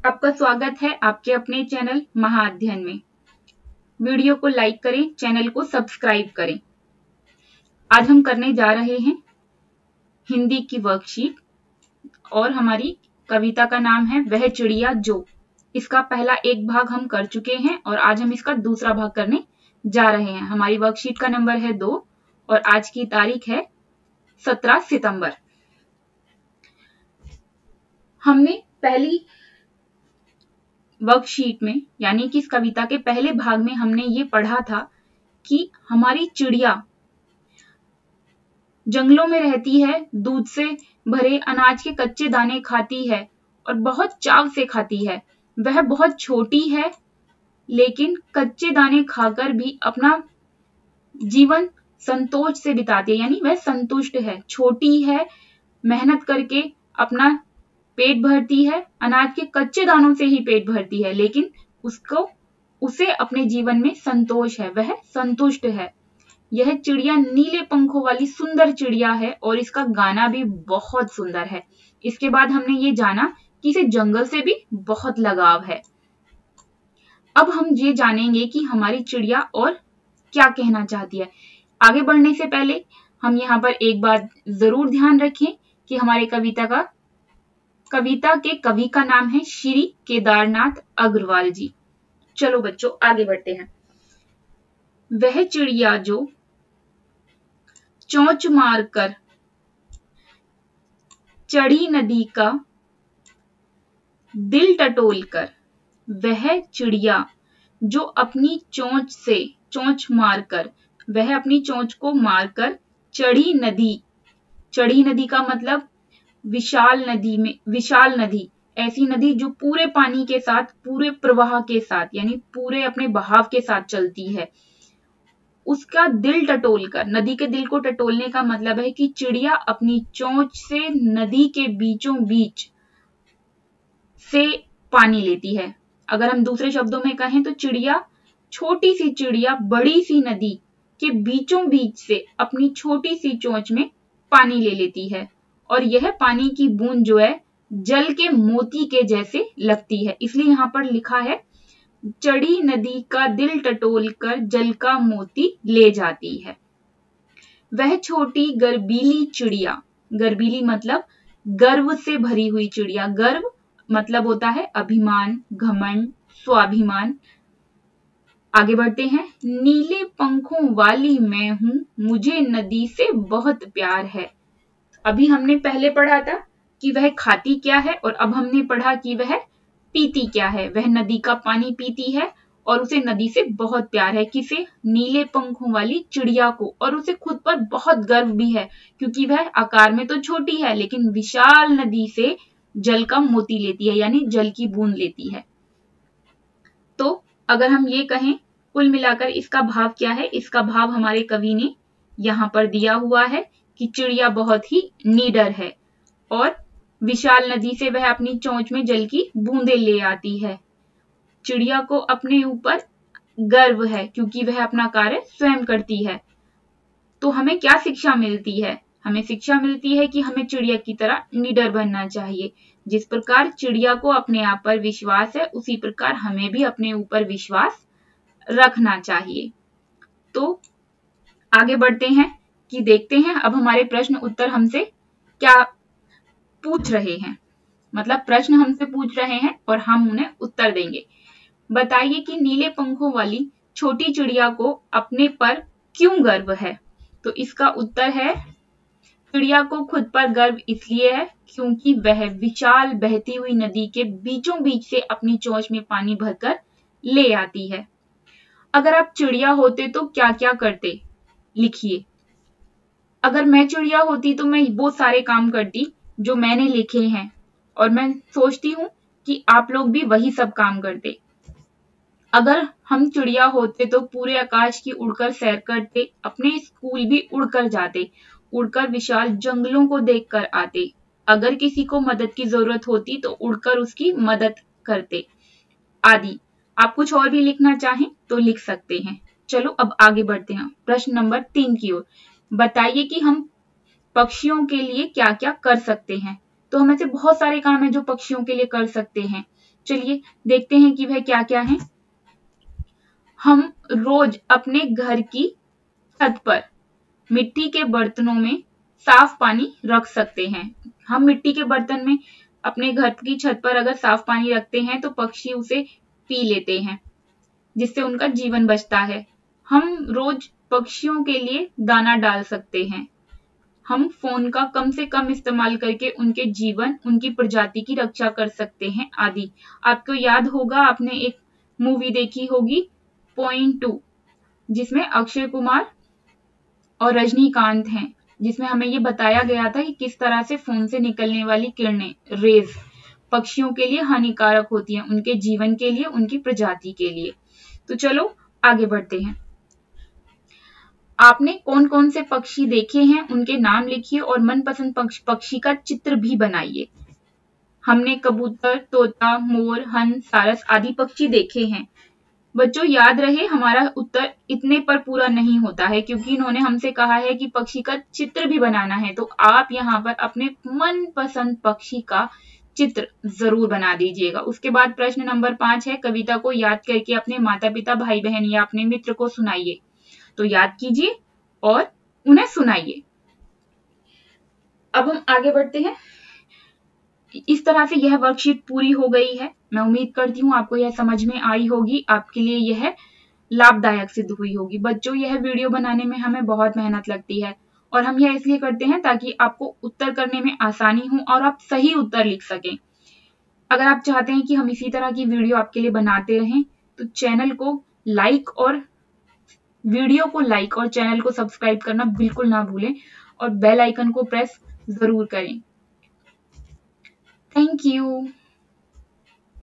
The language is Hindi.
आपका स्वागत है आपके अपने चैनल महाअध्ययन में। वीडियो को लाइक करें, चैनल को सब्सक्राइब करें। आज हम करने जा रहे हैं हिंदी की वर्कशीट और हमारी कविता का नाम है वह चिड़िया जो। इसका पहला एक भाग हम कर चुके हैं और आज हम इसका दूसरा भाग करने जा रहे हैं। हमारी वर्कशीट का नंबर है 2 और आज की तारीख है 17 सितंबर। हमने पहली वर्कशीट में यानी कि इस कविता के पहले भाग में हमने ये पढ़ा था कि हमारी चिड़िया जंगलों में रहती है, दूध से भरे अनाज के कच्चे दाने खाती है और बहुत चाव से खाती है। वह बहुत छोटी है लेकिन कच्चे दाने खाकर भी अपना जीवन संतोष से बिताती है, यानी वह संतुष्ट है। छोटी है, मेहनत करके अपना पेट भरती है, अनाज के कच्चे दानों से ही पेट भरती है, लेकिन उसे अपने जीवन में संतोष है, वह संतुष्ट है। यह चिड़िया नीले पंखों वाली सुंदर चिड़िया है और इसका गाना भी बहुत सुंदर है। इसके बाद हमने ये जाना कि इसे जंगल से भी बहुत लगाव है। अब हम ये जानेंगे कि हमारी चिड़िया और क्या कहना चाहती है। आगे बढ़ने से पहले हम यहाँ पर एक बात जरूर ध्यान रखें कि हमारे कविता के कवि का नाम है श्री केदारनाथ अग्रवाल जी। चलो बच्चों आगे बढ़ते हैं। वह चिड़िया जो चोंच मारकर चढ़ी नदी का दिल टटोलकर, वह चिड़िया जो अपनी चोंच मारकर, वह अपनी चोंच को मारकर चढ़ी नदी का मतलब विशाल नदी, ऐसी नदी जो पूरे पानी के साथ, पूरे प्रवाह के साथ, यानी पूरे अपने बहाव के साथ चलती है, उसका दिल टटोलकर। नदी के दिल को टटोलने का मतलब है कि चिड़िया अपनी चोंच से नदी के बीचों बीच से पानी लेती है। अगर हम दूसरे शब्दों में कहें तो छोटी सी चिड़िया बड़ी सी नदी के बीचों बीच से अपनी छोटी सी चोंच में पानी ले लेती है और यह पानी की बूंद जो है जल के मोती के जैसे लगती है, इसलिए यहाँ पर लिखा है चढ़ी नदी का दिल टटोल कर जल का मोती ले जाती है। वह छोटी गर्बीली चिड़िया, गर्बीली मतलब गर्व से भरी हुई चिड़िया। गर्व मतलब होता है अभिमान, घमंड, स्वाभिमान। आगे बढ़ते हैं। नीले पंखों वाली मैं हूं, मुझे नदी से बहुत प्यार है। अभी हमने पहले पढ़ा था कि वह खाती क्या है और अब हमने पढ़ा कि वह पीती क्या है। वह नदी का पानी पीती है और उसे नदी से बहुत प्यार है। किसे? नीले पंखों वाली चिड़िया को। और उसे खुद पर बहुत गर्व भी है क्योंकि वह आकार में तो छोटी है लेकिन विशाल नदी से जल का मोती लेती है, यानी जल की बूंद लेती है। तो अगर हम ये कहें कुल मिलाकर इसका भाव क्या है, इसका भाव हमारे कवि ने यहाँ पर दिया हुआ है कि चिड़िया बहुत ही निडर है और विशाल नदी से वह अपनी चोंच में जल की बूंदें ले आती है। चिड़िया को अपने ऊपर गर्व है क्योंकि वह अपना कार्य स्वयं करती है। तो हमें क्या शिक्षा मिलती है? हमें शिक्षा मिलती है कि हमें चिड़िया की तरह निडर बनना चाहिए। जिस प्रकार चिड़िया को अपने आप पर विश्वास है उसी प्रकार हमें भी अपने ऊपर विश्वास रखना चाहिए। तो आगे बढ़ते हैं कि देखते हैं अब हमारे प्रश्न उत्तर हमसे क्या पूछ रहे हैं, मतलब प्रश्न हमसे पूछ रहे हैं और हम उन्हें उत्तर देंगे। बताइए कि नीले पंखों वाली छोटी चिड़िया को अपने पर क्यों गर्व है? तो इसका उत्तर है चिड़िया को खुद पर गर्व इसलिए है क्योंकि वह विशाल बहती हुई नदी के बीचों बीच से अपनी चोंच में पानी भरकर ले आती है। अगर आप चिड़िया होते तो क्या क्या करते? लिखिए। अगर मैं चिड़िया होती तो मैं वो सारे काम करती जो मैंने लिखे हैं और मैं सोचती हूँ कि आप लोग भी वही सब काम करते। अगर हम चिड़िया होते तो पूरे आकाश की उड़कर सैर करते, अपने स्कूल भी उड़कर जाते, उड़कर विशाल जंगलों को देखकर आते। अगर किसी को मदद की जरूरत होती तो उड़कर उसकी मदद करते आदि। आप कुछ और भी लिखना चाहें तो लिख सकते हैं। चलो अब आगे बढ़ते हैं प्रश्न नंबर 3 की ओर। बताइए कि हम पक्षियों के लिए क्या क्या कर सकते हैं। तो हम ऐसे बहुत सारे काम हैं जो पक्षियों के लिए कर सकते हैं। चलिए देखते हैं कि वह क्या क्या है। हम रोज अपने घर की छत पर मिट्टी के बर्तनों में साफ पानी रख सकते हैं। हम मिट्टी के बर्तन में अपने घर की छत पर अगर साफ पानी रखते हैं तो पक्षी उसे पी लेते हैं, जिससे उनका जीवन बचता है। हम रोज पक्षियों के लिए दाना डाल सकते हैं। हम फोन का कम से कम इस्तेमाल करके उनके जीवन, उनकी प्रजाति की रक्षा कर सकते हैं आदि। आपको याद होगा, आपने एक मूवी देखी होगी पॉइंट 2, जिसमें अक्षय कुमार और रजनीकांत हैं, जिसमें हमें ये बताया गया था कि किस तरह से फोन से निकलने वाली किरणें, रेज, पक्षियों के लिए हानिकारक होती हैं, उनके जीवन के लिए, उनकी प्रजाति के लिए। तो चलो आगे बढ़ते हैं। आपने कौन कौन से पक्षी देखे हैं, उनके नाम लिखिए और मनपसंद पक्षी का चित्र भी बनाइए। हमने कबूतर, तोता, मोर, हंस, सारस आदि पक्षी देखे हैं। बच्चों याद रहे, हमारा उत्तर इतने पर पूरा नहीं होता है, क्योंकि इन्होंने हमसे कहा है कि पक्षी का चित्र भी बनाना है। तो आप यहाँ पर अपने मनपसंद पक्षी का चित्र जरूर बना दीजिएगा। उसके बाद प्रश्न नंबर 5 है, कविता को याद करके अपने माता पिता, भाई बहन या अपने मित्र को सुनाइए। तो याद कीजिए और उन्हें सुनाइए। अब हम आगे बढ़ते हैं। इस तरह से यह वर्कशीट पूरी हो गई है। मैं उम्मीद करती हूँ आपको यह समझ में आई होगी, आपके लिए यह लाभदायक सिद्ध हुई होगी। बच्चों, यह वीडियो बनाने में हमें बहुत मेहनत लगती है और हम यह इसलिए करते हैं ताकि आपको उत्तर करने में आसानी हो और आप सही उत्तर लिख सकें। अगर आप चाहते हैं कि हम इसी तरह की वीडियो आपके लिए बनाते रहें तो चैनल को लाइक और वीडियो को लाइक और चैनल को सब्सक्राइब करना बिल्कुल ना भूलें और बेल आइकन को प्रेस जरूर करें। Thank you.